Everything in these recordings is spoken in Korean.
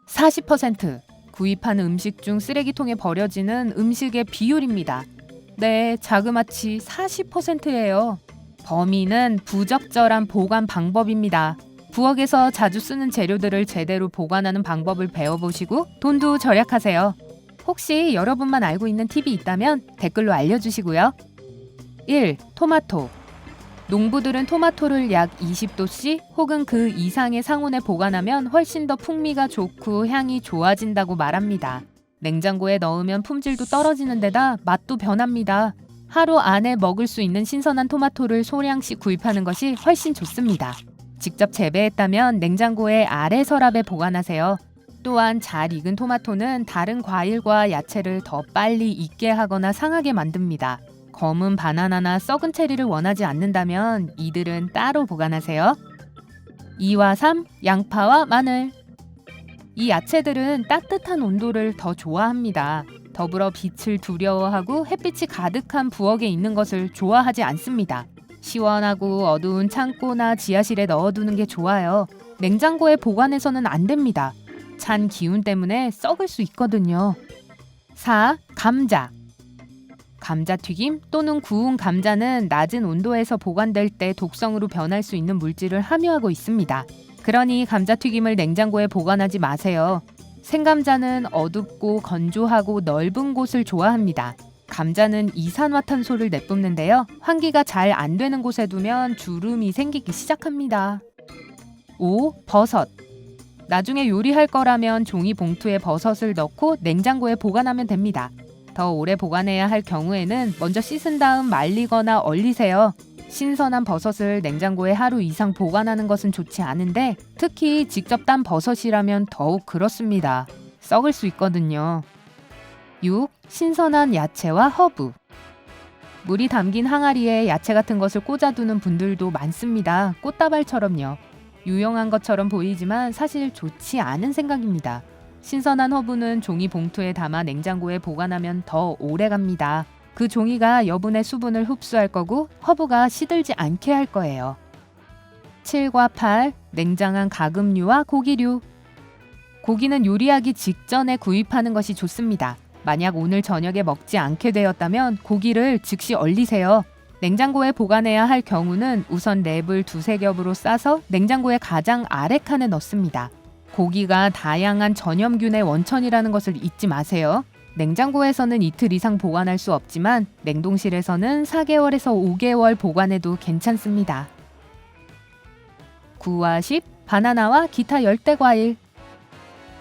40% 구입하는 음식 중 쓰레기통에 버려지는 음식의 비율입니다. 네, 자그마치 40%예요. 범인은 부적절한 보관 방법입니다. 부엌에서 자주 쓰는 재료들을 제대로 보관하는 방법을 배워보시고 돈도 절약하세요. 혹시 여러분만 알고 있는 팁이 있다면 댓글로 알려주시고요. 1. 토마토. 농부들은 토마토를 약 20도씨 혹은 그 이상의 상온에 보관하면 훨씬 더 풍미가 좋고 향이 좋아진다고 말합니다. 냉장고에 넣으면 품질도 떨어지는 데다 맛도 변합니다. 하루 안에 먹을 수 있는 신선한 토마토를 소량씩 구입하는 것이 훨씬 좋습니다. 직접 재배했다면 냉장고의 아래 서랍에 보관하세요. 또한 잘 익은 토마토는 다른 과일과 야채를 더 빨리 익게 하거나 상하게 만듭니다. 검은 바나나나 썩은 체리를 원하지 않는다면 이들은 따로 보관하세요. 2와 3. 양파와 마늘. 이 야채들은 따뜻한 온도를 더 좋아합니다. 더불어 빛을 두려워하고 햇빛이 가득한 부엌에 있는 것을 좋아하지 않습니다. 시원하고 어두운 창고나 지하실에 넣어두는 게 좋아요. 냉장고에 보관해서는 안 됩니다. 찬 기운 때문에 썩을 수 있거든요. 4. 감자. 감자튀김 또는 구운 감자는 낮은 온도에서 보관될 때 독성으로 변할 수 있는 물질을 함유하고 있습니다. 그러니 감자튀김을 냉장고에 보관하지 마세요. 생감자는 어둡고 건조하고 넓은 곳을 좋아합니다. 감자는 이산화탄소를 내뿜는데요. 환기가 잘 안 되는 곳에 두면 주름이 생기기 시작합니다. 5. 버섯. 나중에 요리할 거라면 종이 봉투에 버섯을 넣고 냉장고에 보관하면 됩니다. 더 오래 보관해야 할 경우에는 먼저 씻은 다음 말리거나 얼리세요. 신선한 버섯을 냉장고에 하루 이상 보관하는 것은 좋지 않은데 특히 직접 딴 버섯이라면 더욱 그렇습니다. 썩을 수 있거든요. 6. 신선한 야채와 허브. 물이 담긴 항아리에 야채 같은 것을 꽂아두는 분들도 많습니다. 꽃다발처럼요. 유용한 것처럼 보이지만 사실 좋지 않은 생각입니다. 신선한 허브는 종이 봉투에 담아 냉장고에 보관하면 더 오래 갑니다. 그 종이가 여분의 수분을 흡수할 거고 허브가 시들지 않게 할 거예요. 7과 8. 냉장한 가금류와 고기류. 고기는 요리하기 직전에 구입하는 것이 좋습니다. 만약 오늘 저녁에 먹지 않게 되었다면 고기를 즉시 얼리세요. 냉장고에 보관해야 할 경우는 우선 랩을 2-3겹으로 싸서 냉장고의 가장 아래 칸에 넣습니다. 고기가 다양한 전염균의 원천이라는 것을 잊지 마세요. 냉장고에서는 이틀 이상 보관할 수 없지만 냉동실에서는 4개월에서 5개월 보관해도 괜찮습니다. 9와 10. 바나나와 기타 열대과일.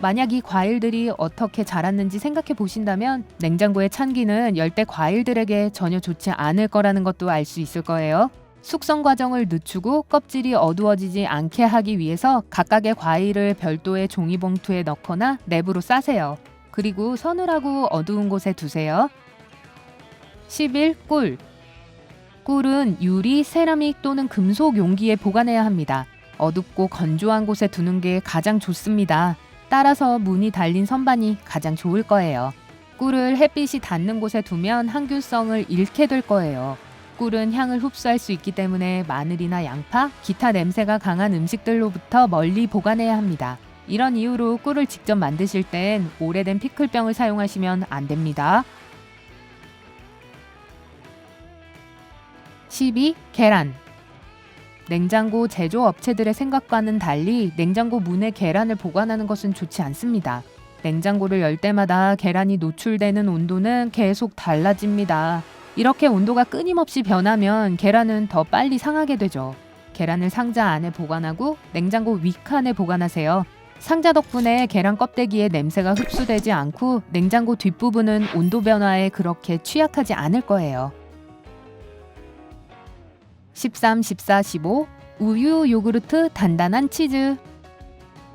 만약 이 과일들이 어떻게 자랐는지 생각해 보신다면 냉장고의 찬기는 열대 과일들에게 전혀 좋지 않을 거라는 것도 알 수 있을 거예요. 숙성 과정을 늦추고 껍질이 어두워지지 않게 하기 위해서 각각의 과일을 별도의 종이봉투에 넣거나 랩으로 싸세요. 그리고 서늘하고 어두운 곳에 두세요. 11. 꿀. 꿀은 유리, 세라믹 또는 금속 용기에 보관해야 합니다. 어둡고 건조한 곳에 두는 게 가장 좋습니다. 따라서 문이 달린 선반이 가장 좋을 거예요. 꿀을 햇빛이 닿는 곳에 두면 항균성을 잃게 될 거예요. 꿀은 향을 흡수할 수 있기 때문에 마늘이나 양파, 기타 냄새가 강한 음식들로부터 멀리 보관해야 합니다. 이런 이유로 꿀을 직접 만드실 땐 오래된 피클병을 사용하시면 안 됩니다. 12. 계란. 냉장고 제조업체들의 생각과는 달리 냉장고 문에 계란을 보관하는 것은 좋지 않습니다. 냉장고를 열 때마다 계란이 노출되는 온도는 계속 달라집니다. 이렇게 온도가 끊임없이 변하면 계란은 더 빨리 상하게 되죠. 계란을 상자 안에 보관하고 냉장고 윗칸에 보관하세요. 상자 덕분에 계란 껍데기에 냄새가 흡수되지 않고 냉장고 뒷부분은 온도 변화에 그렇게 취약하지 않을 거예요. 13, 14, 15. 우유, 요구르트, 단단한 치즈.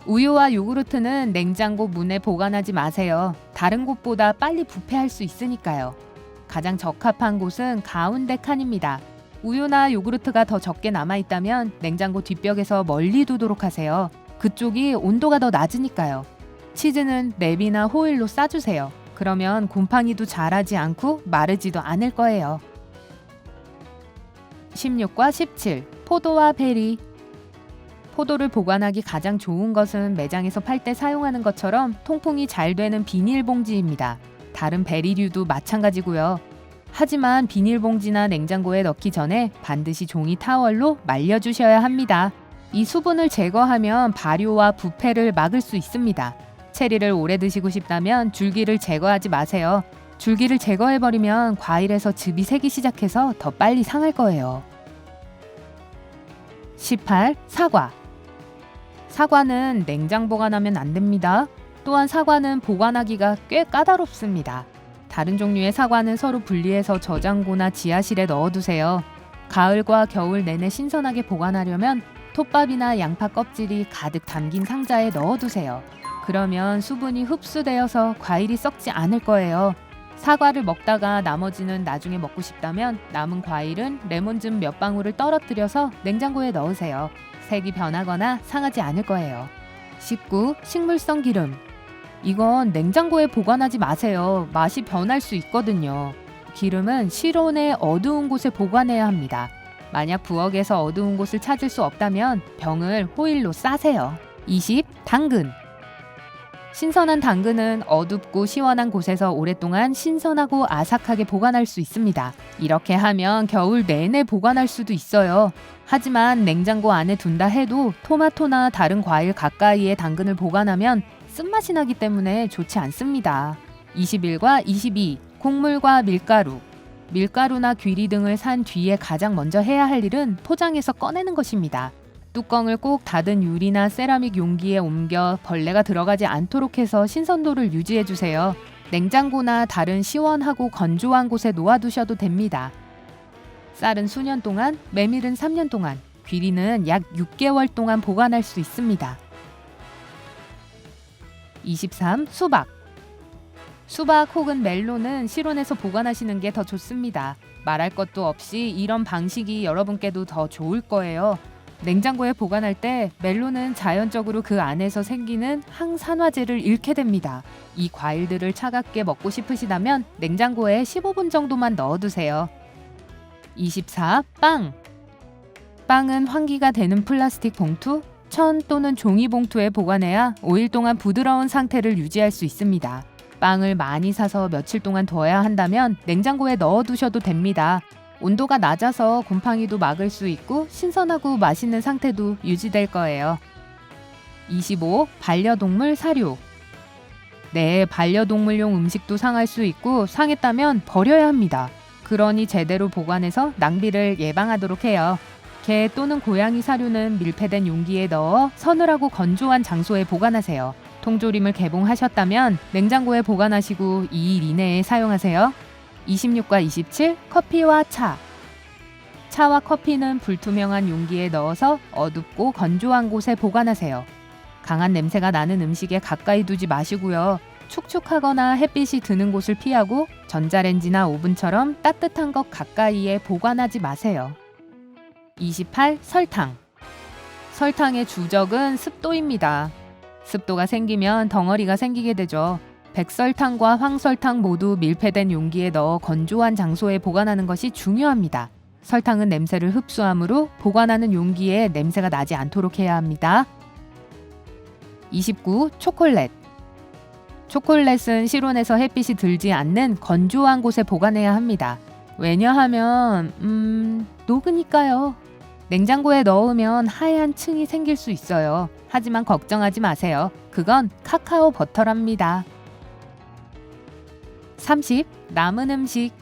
우유와 요구르트는 냉장고 문에 보관하지 마세요. 다른 곳보다 빨리 부패할 수 있으니까요. 가장 적합한 곳은 가운데 칸입니다. 우유나 요구르트가 더 적게 남아있다면 냉장고 뒷벽에서 멀리 두도록 하세요. 그쪽이 온도가 더 낮으니까요. 치즈는 랩이나 호일로 싸주세요. 그러면 곰팡이도 자라지 않고 마르지도 않을 거예요. 16과 17. 포도와 베리. 포도를 보관하기 가장 좋은 것은 매장에서 팔 때 사용하는 것처럼 통풍이 잘 되는 비닐봉지입니다. 다른 베리류도 마찬가지고요. 하지만 비닐봉지나 냉장고에 넣기 전에 반드시 종이 타월로 말려주셔야 합니다. 이 수분을 제거하면 발효와 부패를 막을 수 있습니다. 체리를 오래 드시고 싶다면 줄기를 제거하지 마세요. 줄기를 제거해버리면 과일에서 즙이 새기 시작해서 더 빨리 상할 거예요. 18. 사과. 사과는 냉장 보관하면 안 됩니다. 또한 사과는 보관하기가 꽤 까다롭습니다. 다른 종류의 사과는 서로 분리해서 저장고나 지하실에 넣어두세요. 가을과 겨울 내내 신선하게 보관하려면 톱밥이나 양파 껍질이 가득 담긴 상자에 넣어두세요. 그러면 수분이 흡수되어서 과일이 썩지 않을 거예요. 사과를 먹다가 나머지는 나중에 먹고 싶다면 남은 과일은 레몬즙 몇 방울을 떨어뜨려서 냉장고에 넣으세요. 색이 변하거나 상하지 않을 거예요. 19. 식물성 기름. 이건 냉장고에 보관하지 마세요. 맛이 변할 수 있거든요. 기름은 실온의 어두운 곳에 보관해야 합니다. 만약 부엌에서 어두운 곳을 찾을 수 없다면 병을 호일로 싸세요. 20. 당근. 신선한 당근은 어둡고 시원한 곳에서 오랫동안 신선하고 아삭하게 보관할 수 있습니다. 이렇게 하면 겨울 내내 보관할 수도 있어요. 하지만 냉장고 안에 둔다 해도 토마토나 다른 과일 가까이에 당근을 보관하면 쓴맛이 나기 때문에 좋지 않습니다. 21과 22. 곡물과 밀가루. 밀가루나 귀리 등을 산 뒤에 가장 먼저 해야 할 일은 포장해서 꺼내는 것입니다. 뚜껑을 꼭 닫은 유리나 세라믹 용기에 옮겨 벌레가 들어가지 않도록 해서 신선도를 유지해주세요. 냉장고나 다른 시원하고 건조한 곳에 놓아두셔도 됩니다. 쌀은 수년 동안, 메밀은 3년 동안, 귀리는 약 6개월 동안 보관할 수 있습니다. 23. 수박. 수박 혹은 멜론은 실온에서 보관하시는 게 더 좋습니다. 말할 것도 없이 이런 방식이 여러분께도 더 좋을 거예요. 냉장고에 보관할 때 멜론은 자연적으로 그 안에서 생기는 항산화제를 잃게 됩니다. 이 과일들을 차갑게 먹고 싶으시다면 냉장고에 15분 정도만 넣어두세요. 24. 빵. 빵은 환기가 되는 플라스틱 봉투, 천 또는 종이 봉투에 보관해야 5일 동안 부드러운 상태를 유지할 수 있습니다. 빵을 많이 사서 며칠 동안 둬야 한다면 냉장고에 넣어두셔도 됩니다. 온도가 낮아서 곰팡이도 막을 수 있고 신선하고 맛있는 상태도 유지될 거예요. 25. 반려동물 사료. 네, 반려동물용 음식도 상할 수 있고 상했다면 버려야 합니다. 그러니 제대로 보관해서 낭비를 예방하도록 해요. 개 또는 고양이 사료는 밀폐된 용기에 넣어 서늘하고 건조한 장소에 보관하세요. 통조림을 개봉하셨다면 냉장고에 보관하시고 2일 이내에 사용하세요. 26과 27. 커피와 차. 차와 커피는 불투명한 용기에 넣어서 어둡고 건조한 곳에 보관하세요. 강한 냄새가 나는 음식에 가까이 두지 마시고요. 축축하거나 햇빛이 드는 곳을 피하고 전자레인지나 오븐처럼 따뜻한 것 가까이에 보관하지 마세요. 28. 설탕. 설탕의 주적은 습도입니다. 습도가 생기면 덩어리가 생기게 되죠. 백설탕과 황설탕 모두 밀폐된 용기에 넣어 건조한 장소에 보관하는 것이 중요합니다. 설탕은 냄새를 흡수하므로 보관하는 용기에 냄새가 나지 않도록 해야 합니다. 29. 초콜릿. 초콜릿은 실온에서 햇빛이 들지 않는 건조한 곳에 보관해야 합니다. 왜냐하면 녹으니까요. 냉장고에 넣으면 하얀 층이 생길 수 있어요. 하지만 걱정하지 마세요. 그건 카카오 버터랍니다. 30. 남은 음식.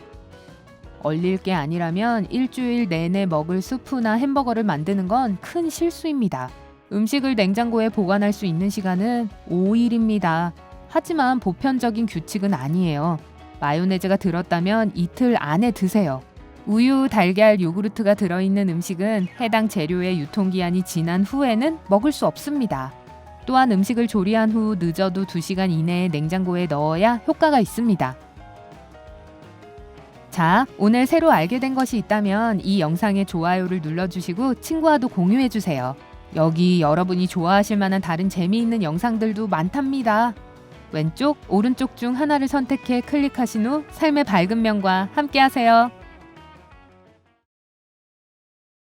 얼릴 게 아니라면 일주일 내내 먹을 수프나 햄버거를 만드는 건 큰 실수입니다. 음식을 냉장고에 보관할 수 있는 시간은 5일입니다. 하지만 보편적인 규칙은 아니에요. 마요네즈가 들었다면 이틀 안에 드세요. 우유, 달걀, 요구르트가 들어있는 음식은 해당 재료의 유통기한이 지난 후에는 먹을 수 없습니다. 또한 음식을 조리한 후 늦어도 2시간 이내에 냉장고에 넣어야 효과가 있습니다. 자, 오늘 새로 알게 된 것이 있다면 이 영상에 좋아요를 눌러주시고 친구와도 공유해주세요. 여기 여러분이 좋아하실 만한 다른 재미있는 영상들도 많답니다. 왼쪽, 오른쪽 중 하나를 선택해 클릭하신 후 삶의 밝은 면과 함께하세요.